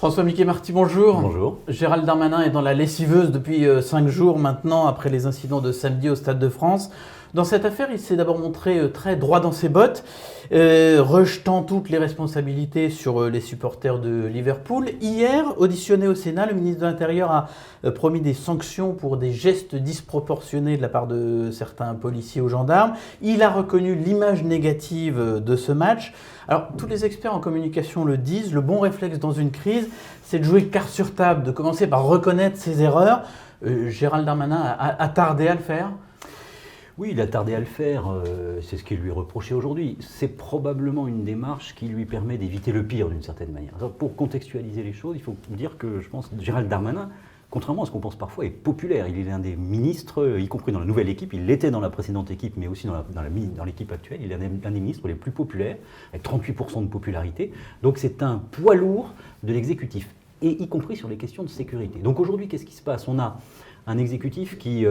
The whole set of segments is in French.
François Mickey-Marty, bonjour. Bonjour. Gérald Darmanin est dans la lessiveuse depuis 5 jours maintenant, après les incidents de samedi au Stade de France. Dans cette affaire, il s'est d'abord montré très droit dans ses bottes, rejetant toutes les responsabilités sur les supporters de Liverpool. Hier, auditionné au Sénat, le ministre de l'Intérieur a promis des sanctions pour des gestes disproportionnés de la part de certains policiers ou gendarmes. Il a reconnu l'image négative de ce match. Alors, tous les experts en communication le disent, le bon réflexe dans une crise, c'est de jouer carte sur table, de commencer par reconnaître ses erreurs. Gérald Darmanin a tardé à le faire. Oui, il a tardé à le faire, c'est ce qui lui est reproché aujourd'hui. C'est probablement une démarche qui lui permet d'éviter le pire d'une certaine manière. Alors, pour contextualiser les choses, il faut dire que je pense que Gérald Darmanin, contrairement à ce qu'on pense parfois, est populaire. Il est l'un des ministres, y compris dans la nouvelle équipe, il l'était dans la précédente équipe, mais aussi dans l'équipe actuelle. Il est l'un des ministres les plus populaires, avec 38% de popularité. Donc c'est un poids lourd de l'exécutif, et y compris sur les questions de sécurité. Donc aujourd'hui, qu'est-ce qui se passe ? On a un exécutif qui,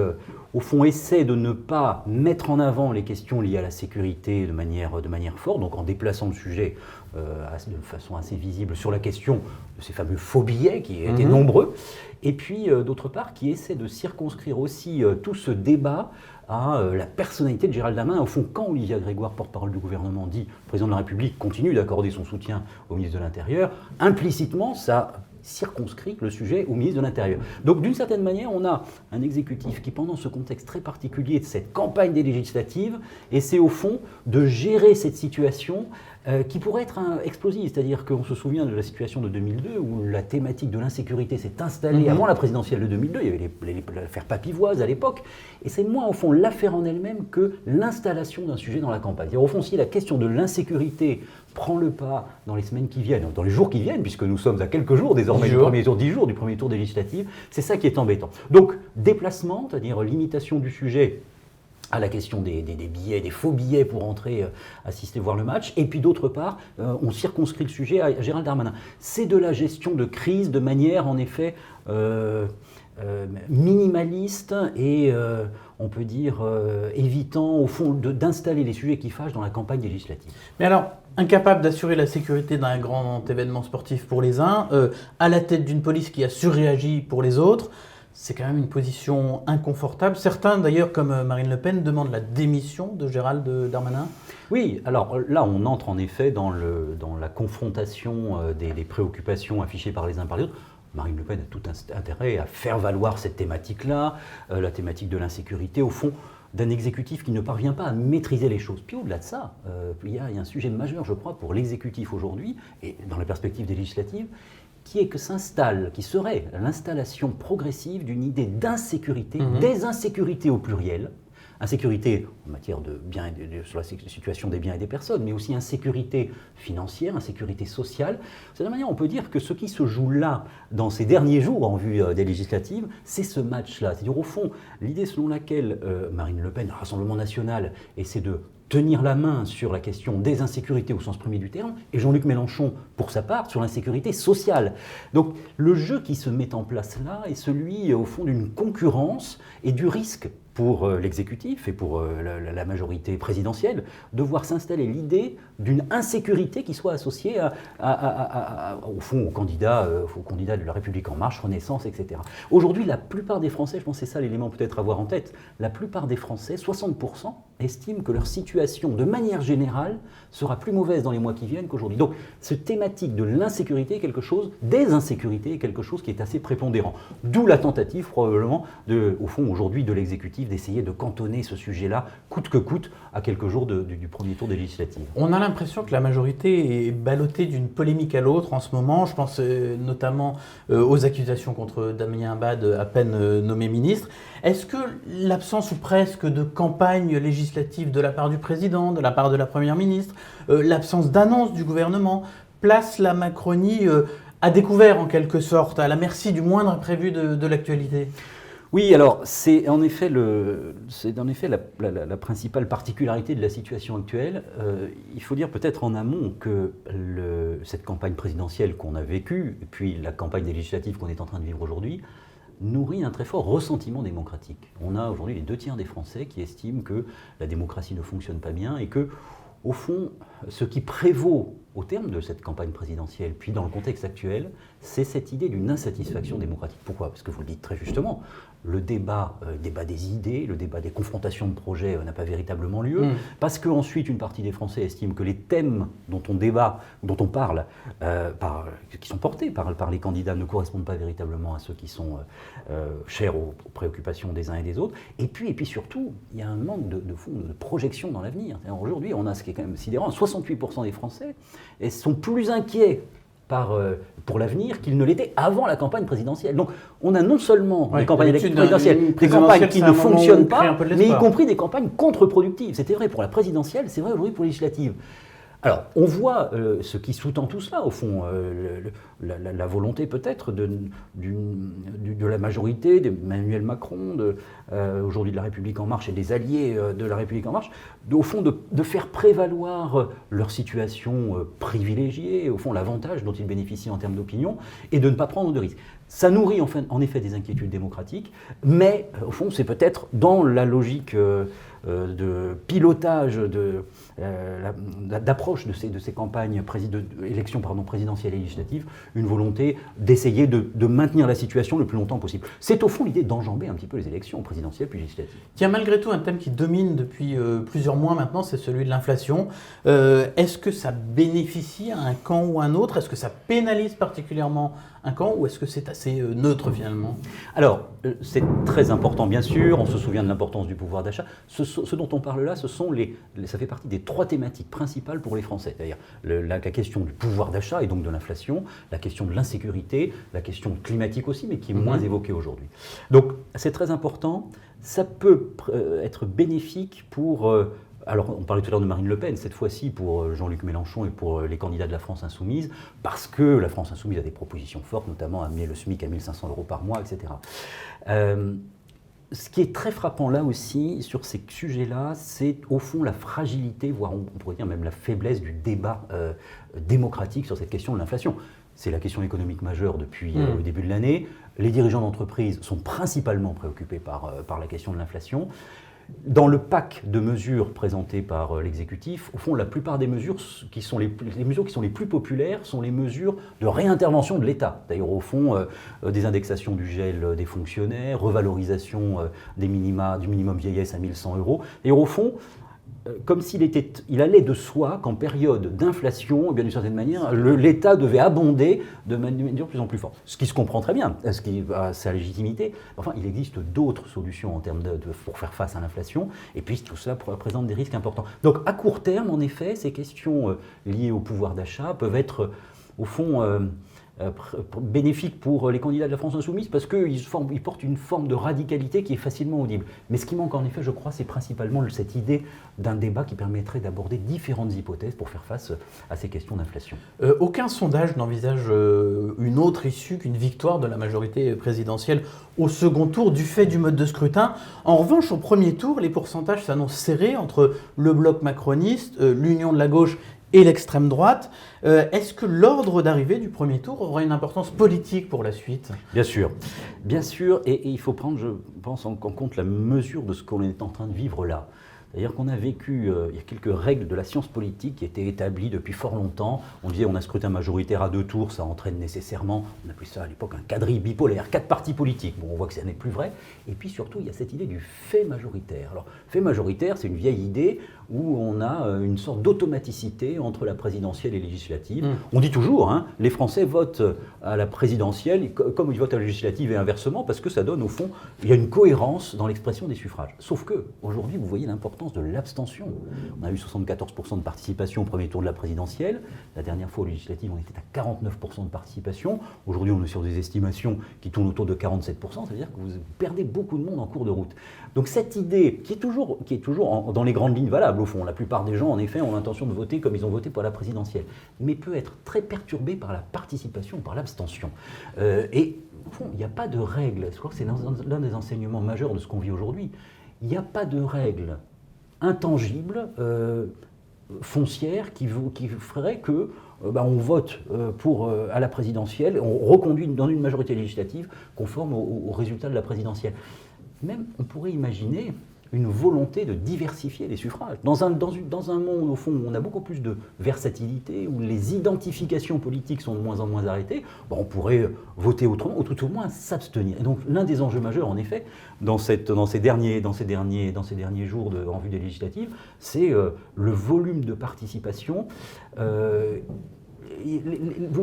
au fond, essaie de ne pas mettre en avant les questions liées à la sécurité de manière forte, donc en déplaçant le sujet de façon assez visible sur la question de ces fameux faux billets qui étaient nombreux, et puis d'autre part qui essaie de circonscrire aussi tout ce débat à la personnalité de Gérald Darmanin. Au fond, quand Olivia Grégoire, porte-parole du gouvernement, dit « Le président de la République continue d'accorder son soutien au ministre de l'Intérieur », implicitement, ça circonscrit le sujet au ministre de l'Intérieur. Donc d'une certaine manière, on a un exécutif qui, pendant ce contexte très particulier de cette campagne des législatives, essaie au fond de gérer cette situation qui pourrait être explosive. C'est-à-dire qu'on se souvient de la situation de 2002 où la thématique de l'insécurité s'est installée avant la présidentielle de 2002. Il y avait l'affaire Papivoise à l'époque. Et c'est moins au fond l'affaire en elle-même que l'installation d'un sujet dans la campagne. C'est-à-dire, au fond, si la question de l'insécurité prend le pas dans les semaines qui viennent, dans les jours qui viennent, puisque nous sommes à quelques jours désormais 10 jours du premier tour des législatives, c'est ça qui est embêtant. Donc, déplacement, c'est-à-dire limitation du sujet à la question des billets, des faux billets pour entrer assister, voir le match. Et puis d'autre part, on circonscrit le sujet à Gérald Darmanin. C'est de la gestion de crise de manière, en effet, minimaliste et, on peut dire, évitant, au fond, d'installer les sujets qui fâchent dans la campagne législative. Mais alors, incapable d'assurer la sécurité d'un grand événement sportif pour les uns, à la tête d'une police qui a surréagi pour les autres, c'est quand même une position inconfortable. Certains, d'ailleurs, comme Marine Le Pen, demandent la démission de Gérald Darmanin. Oui, alors là, on entre en effet dans la confrontation des préoccupations affichées par les uns par les autres. Marine Le Pen a tout intérêt à faire valoir cette thématique-là, la thématique de l'insécurité, au fond, d'un exécutif qui ne parvient pas à maîtriser les choses. Puis au-delà de ça, il y a un sujet majeur, je crois, pour l'exécutif aujourd'hui, et dans la perspective des législatives, qui serait l'installation progressive d'une idée d'insécurité, des insécurités au pluriel, insécurité en matière sur la situation des biens et des personnes, mais aussi insécurité financière, insécurité sociale. De cette manière, on peut dire que ce qui se joue là, dans ces derniers jours en vue des législatives, c'est ce match-là. C'est-à-dire, au fond, l'idée selon laquelle Marine Le Pen, le Rassemblement national, essaie de tenir la main sur la question des insécurités au sens premier du terme, et Jean-Luc Mélenchon, pour sa part, sur l'insécurité sociale. Donc le jeu qui se met en place là est celui, au fond, d'une concurrence et du risque pour l'exécutif et pour la majorité présidentielle, de voir s'installer l'idée d'une insécurité qui soit associée au fond aux candidats de la République En Marche, Renaissance, etc. Aujourd'hui, la plupart des Français, je pense que c'est ça l'élément peut-être à avoir en tête, la plupart des Français, 60%, estiment que leur situation, de manière générale, sera plus mauvaise dans les mois qui viennent qu'aujourd'hui. Donc, cette thématique de l'insécurité des insécurités est quelque chose qui est assez prépondérant. D'où la tentative, probablement, au fond, aujourd'hui, de l'exécutif d'essayer de cantonner ce sujet-là, coûte que coûte, à quelques jours du premier tour des législatives. On a l'impression que la majorité est ballottée d'une polémique à l'autre en ce moment. Je pense notamment aux accusations contre Damien Abad, à peine nommé ministre. Est-ce que l'absence ou presque de campagne législative de la part du président, de la part de la première ministre, l'absence d'annonce du gouvernement, place la Macronie à découvert en quelque sorte, à la merci du moindre imprévu de l'actualité ? Oui, alors c'est en effet la principale particularité de la situation actuelle. Il faut dire peut-être en amont que cette campagne présidentielle qu'on a vécue, et puis la campagne des législatives qu'on est en train de vivre aujourd'hui, nourrit un très fort ressentiment démocratique. On a aujourd'hui les 2/3 des Français qui estiment que la démocratie ne fonctionne pas bien et que, au fond, ce qui prévaut au terme de cette campagne présidentielle, puis dans le contexte actuel, c'est cette idée d'une insatisfaction démocratique. Pourquoi? Parce que vous le dites très justement, le débat des idées, le débat des confrontations de projets n'a pas véritablement lieu, parce qu'ensuite une partie des Français estime que les thèmes dont on débat, dont on parle, qui sont portés par les candidats ne correspondent pas véritablement à ceux qui sont chers aux préoccupations des uns et des autres. Et puis surtout, il y a un manque de projection dans l'avenir. Aujourd'hui, on a ce qui est quand même sidérant, 68% des Français sont plus inquiets pour l'avenir qu'ils ne l'étaient avant la campagne présidentielle. Donc on a non seulement des campagnes présidentielles, des campagnes qui ne fonctionnent pas, mais y compris des campagnes contre-productives. C'était vrai pour la présidentielle, c'est vrai aujourd'hui pour les législatives. Alors, on voit ce qui sous-tend tout cela, au fond, la volonté peut-être de la majorité, d'Emmanuel Macron, aujourd'hui de La République En Marche et des alliés de La République En Marche, au fond de faire prévaloir leur situation privilégiée, au fond l'avantage dont ils bénéficient en termes d'opinion, et de ne pas prendre de risques. Ça nourrit en effet des inquiétudes démocratiques, mais au fond c'est peut-être dans la logique de pilotage, d'approche de ces campagnes élections présidentielles et législatives, une volonté d'essayer de maintenir la situation le plus longtemps possible. C'est au fond l'idée d'enjamber un petit peu les élections présidentielles puis législatives. Tiens, malgré tout, un thème qui domine depuis plusieurs mois maintenant, c'est celui de l'inflation. Est-ce que ça bénéficie à un camp ou à un autre? Est-ce que ça pénalise particulièrement un camp ou est-ce que c'est assez neutre finalement? Alors, c'est très important bien sûr, on se souvient de l'importance du pouvoir d'achat. Ce dont on parle là, ça fait partie des 3 thématiques principales pour les Français, c'est-à-dire la question du pouvoir d'achat et donc de l'inflation, la question de l'insécurité, la question climatique aussi, mais qui est moins évoquée aujourd'hui. Donc c'est très important, ça peut être bénéfique pour... Alors, on parlait tout à l'heure de Marine Le Pen, cette fois-ci pour Jean-Luc Mélenchon et pour les candidats de la France Insoumise, parce que la France Insoumise a des propositions fortes, notamment amener le SMIC à 1 500 € par mois, etc. Ce qui est très frappant là aussi, sur ces sujets-là, c'est au fond la fragilité, voire on pourrait dire même la faiblesse du débat démocratique sur cette question de l'inflation. C'est la question économique majeure depuis le début de l'année. Les dirigeants d'entreprise sont principalement préoccupés par la question de l'inflation. Dans le pack de mesures présentées par l'exécutif, au fond, la plupart des mesures qui sont les plus populaires sont les mesures de réintervention de l'État. D'ailleurs, au fond, des indexations du gel des fonctionnaires, revalorisation du minimum vieillesse à 1 100 €. D'ailleurs, au fond, comme il allait de soi qu'en période d'inflation, eh bien d'une certaine manière, l'État devait abonder de manière de plus en plus forte. Ce qui se comprend très bien, ce qui a sa légitimité. Enfin, il existe d'autres solutions en termes pour faire face à l'inflation, et puis tout ça présente des risques importants. Donc à court terme, en effet, ces questions liées au pouvoir d'achat peuvent être, au fond, bénéfique pour les candidats de la France Insoumise parce qu'ils portent une forme de radicalité qui est facilement audible. Mais ce qui manque en effet, je crois, c'est principalement cette idée d'un débat qui permettrait d'aborder différentes hypothèses pour faire face à ces questions d'inflation. Aucun sondage n'envisage une autre issue qu'une victoire de la majorité présidentielle au second tour du fait du mode de scrutin. En revanche, au premier tour, les pourcentages s'annoncent serrés entre le bloc macroniste, l'union de la gauche et l'extrême droite. Est-ce que l'ordre d'arrivée du premier tour aura une importance politique pour la suite? Bien sûr, et il faut prendre, je pense, en compte la mesure de ce qu'on est en train de vivre là. C'est-à-dire qu'on a vécu, il y a quelques règles de la science politique qui étaient établies depuis fort longtemps. On disait on a scrutin majoritaire à 2 tours, ça entraîne nécessairement, on appelait ça à l'époque un quadrille bipolaire, 4 partis politiques. Bon, on voit que ça n'est plus vrai. Et puis surtout, il y a cette idée du fait majoritaire. Alors, fait majoritaire, c'est une vieille idée où on a une sorte d'automaticité entre la présidentielle et législative. On dit toujours, les Français votent à la présidentielle comme ils votent à la législative et inversement, parce que ça donne au fond, il y a une cohérence dans l'expression des suffrages. Sauf que, aujourd'hui, vous voyez l'importance de l'abstention. On a eu 74% de participation au premier tour de la présidentielle. La dernière fois aux législatives, on était à 49% de participation. Aujourd'hui, on est sur des estimations qui tournent autour de 47%. Ça veut dire que vous perdez beaucoup de monde en cours de route. Donc cette idée, qui est toujours dans les grandes lignes valables, au fond, la plupart des gens, en effet, ont l'intention de voter comme ils ont voté pour la présidentielle, mais peut être très perturbée par la participation, par l'abstention. Et au fond, il n'y a pas de règle. Je crois que c'est l'un des enseignements majeurs de ce qu'on vit aujourd'hui. Il n'y a pas de règle intangible, foncière, qui ferait que on vote à la présidentielle, on reconduit dans une majorité législative conforme au résultat de la présidentielle. Même, on pourrait imaginer une volonté de diversifier les suffrages. Dans un monde, au fond, où on a beaucoup plus de versatilité, où les identifications politiques sont de moins en moins arrêtées, on pourrait voter autrement, ou tout au moins s'abstenir. Et donc, l'un des enjeux majeurs, en effet, dans ces derniers jours en vue des législatives, c'est le volume de participation.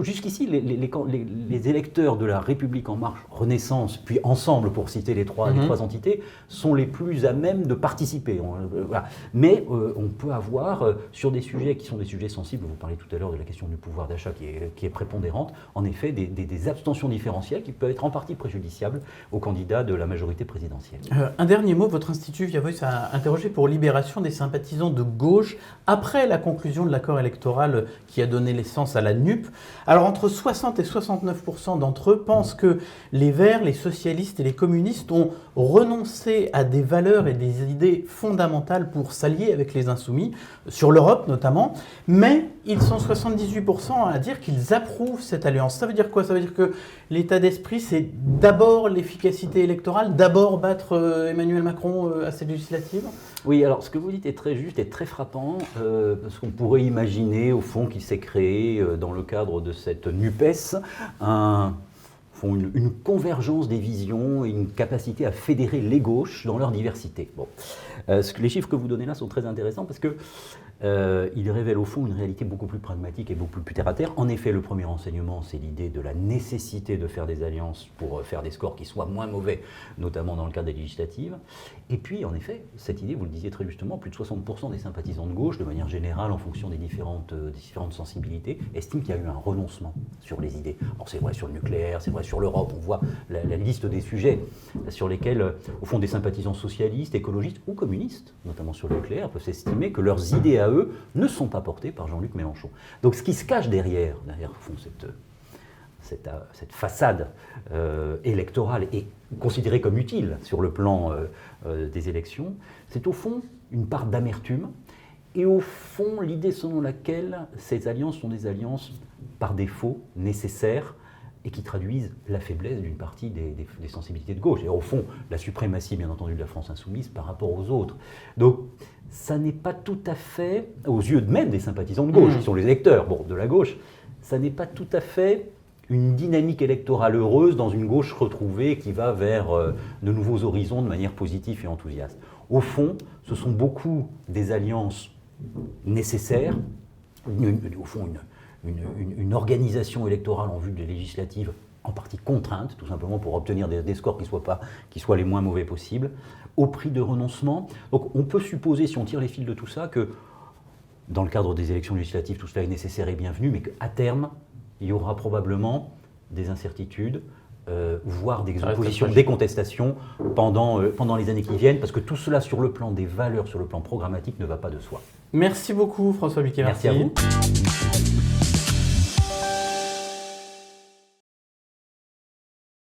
Jusqu'ici, les électeurs de la République En Marche, Renaissance, puis Ensemble, pour citer les trois entités, sont les plus à même de participer. Voilà. Mais on peut avoir, sur des sujets qui sont des sujets sensibles, vous parlez tout à l'heure de la question du pouvoir d'achat qui est prépondérante, en effet, des abstentions différentielles qui peuvent être en partie préjudiciables aux candidats de la majorité présidentielle. Un dernier mot, votre institut Via Voice a interrogé pour Libération des sympathisants de gauche après la conclusion de l'accord électoral qui a donné naissance à la NUP. Alors entre 60 et 69% d'entre eux pensent que les Verts, les socialistes et les communistes ont renoncé à des valeurs et des idées fondamentales pour s'allier avec les insoumis, sur l'Europe notamment, mais ils sont 78% à dire qu'ils approuvent cette alliance. Ça veut dire quoi? Ça veut dire que l'état d'esprit, c'est d'abord l'efficacité électorale, d'abord battre Emmanuel Macron à cette législative? Oui, alors ce que vous dites est très juste et très frappant, parce qu'on pourrait imaginer au fond qu'il s'est créé dans le cadre de cette NUPES une convergence des visions et une capacité à fédérer les gauches dans leur diversité. Bon. Les chiffres que vous donnez là sont très intéressants parce que il révèle au fond une réalité beaucoup plus pragmatique et beaucoup plus terre-à-terre. En effet, le premier enseignement, c'est l'idée de la nécessité de faire des alliances pour faire des scores qui soient moins mauvais, notamment dans le cadre des législatives. Et puis, en effet, cette idée, vous le disiez très justement, plus de 60% des sympathisants de gauche, de manière générale, en fonction des différentes sensibilités, estiment qu'il y a eu un renoncement sur les idées. Alors c'est vrai sur le nucléaire, c'est vrai sur l'Europe, on voit la liste des sujets sur lesquels, au fond, des sympathisants socialistes, écologistes ou communistes, notamment sur le nucléaire, peuvent estimer que leurs idées à eux ne sont pas portés par Jean-Luc Mélenchon. Donc ce qui se cache derrière au fond, cette façade électorale et considérée comme utile sur le plan des élections, c'est au fond une part d'amertume et au fond l'idée selon laquelle ces alliances sont des alliances par défaut nécessaires et qui traduisent la faiblesse d'une partie des sensibilités de gauche. Et au fond, la suprématie, bien entendu, de la France insoumise par rapport aux autres. Donc, ça n'est pas tout à fait, aux yeux même des sympathisants de gauche, qui sont les électeurs de la gauche, ça n'est pas tout à fait une dynamique électorale heureuse dans une gauche retrouvée qui va vers de nouveaux horizons de manière positive et enthousiaste. Au fond, ce sont beaucoup des alliances nécessaires, au fond une organisation électorale en vue des législatives en partie contrainte, tout simplement pour obtenir des scores qui soient les moins mauvais possibles, au prix de renoncement. Donc on peut supposer, si on tire les fils de tout ça, que dans le cadre des élections législatives, tout cela est nécessaire et bienvenu, mais qu'à terme, il y aura probablement des incertitudes, voire des oppositions, des contestations pendant les années qui viennent, parce que tout cela sur le plan des valeurs, sur le plan programmatique, ne va pas de soi. Merci beaucoup François Biquet. Merci à vous.